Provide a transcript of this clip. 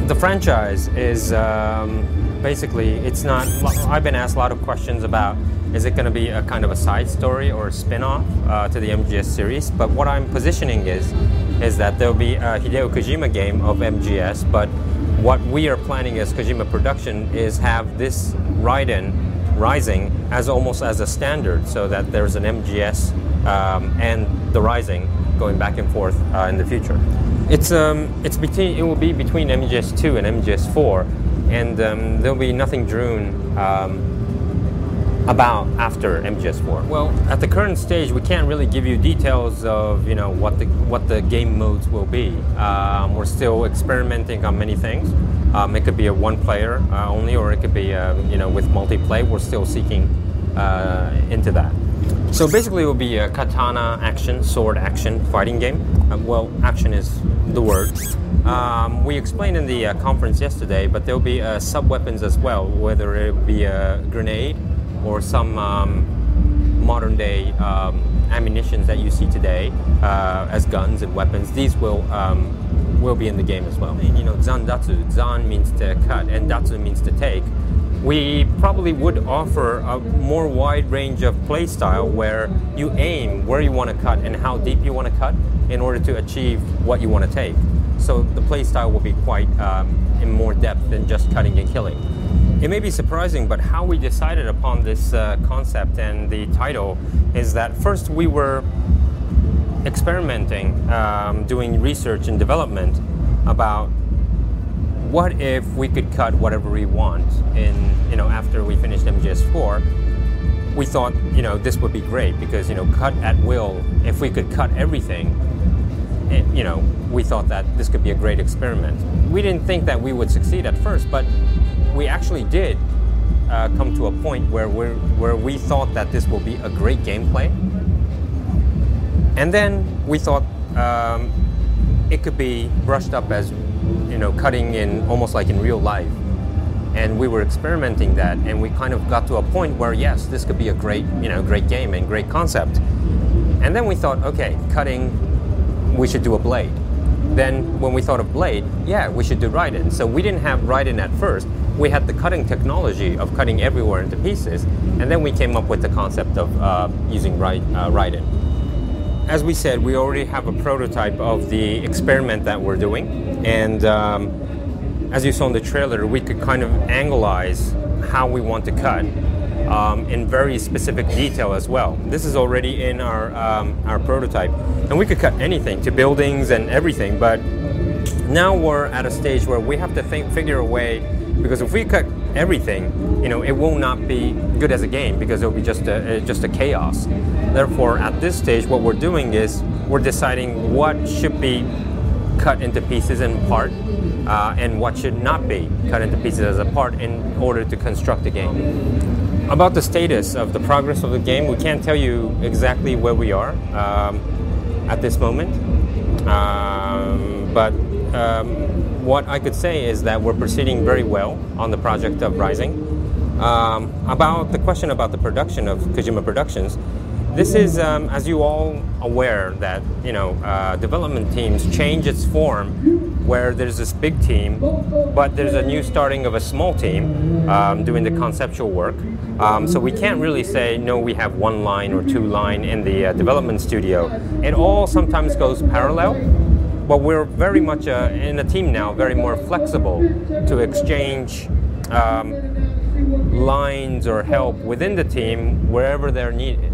The franchise is basically, it's not, I've been asked a lot of questions about, is it going to be a kind of a side story or a spin-off to the MGS series? But what I'm positioning is that there'll be a Hideo Kojima game of MGS, but what we are planning as Kojima Production is have this Raiden Rising as almost as a standard, so that there's an MGS and the Rising going back and forth in the future. It will be between MGS 2 and MGS 4, and there'll be nothing Drewn about after MGS 4. Well, at the current stage, we can't really give you details of what the game modes will be. We're still experimenting on many things. It could be a one-player only, or it could be with multiplayer. We're still seeking into that. So basically, it will be a katana action, sword action fighting game. Well, action is the word. We explained in the conference yesterday, but there'll be sub-weapons as well, whether it be a grenade or some modern-day ammunitions that you see today as guns and weapons. These will be in the game as well. Zandatsu, Zan means to cut, and Datsu means to take. We probably would offer a more wide range of play style where you aim where you want to cut and how deep you want to cut in order to achieve what you want to take. So the play style will be quite in more depth than just cutting and killing. It may be surprising, but how we decided upon this concept and the title is that first we were experimenting, doing research and development about what if we could cut whatever we want after we finished MGS 4. We thought, this would be great because, cut at will. If we could cut everything, we thought that this could be a great experiment. We didn't think that we would succeed at first, but we actually did come to a point where we thought that this will be a great gameplay. And then we thought it could be brushed up as cutting in almost like in real life. And we were experimenting that, and we kind of got to a point where yes, this could be a great game and great concept. And then we thought, okay, cutting, we should do a blade. Then when we thought of blade, yeah, we should do Raiden. So we didn't have Raiden at first. We had the cutting technology of cutting everywhere into pieces, and then we came up with the concept of using Raiden. As we said, we already have a prototype of the experiment that we're doing, and as you saw in the trailer, we could kind of angleize how we want to cut in very specific detail as well. This is already in our prototype, and we could cut anything to buildings and everything, but now we're at a stage where we have to figure a way, because if we cut everything, it will not be good as a game because it will be just a chaos. Therefore, at this stage, what we're doing is we're deciding what should be cut into pieces and part, and what should not be cut into pieces as a part in order to construct the game. About the status of the progress of the game, we can't tell you exactly where we are at this moment, but what I could say is that we're proceeding very well on the project of Rising. About the question about the production of Kojima Productions, this is, as you all aware, that development teams change its form, where there's this big team, but there's a new starting of a small team doing the conceptual work. So we can't really say, no, we have one line or two line in the development studio. It all sometimes goes parallel, but we're very much in a team now, very more flexible to exchange lines or help within the team wherever they're needed.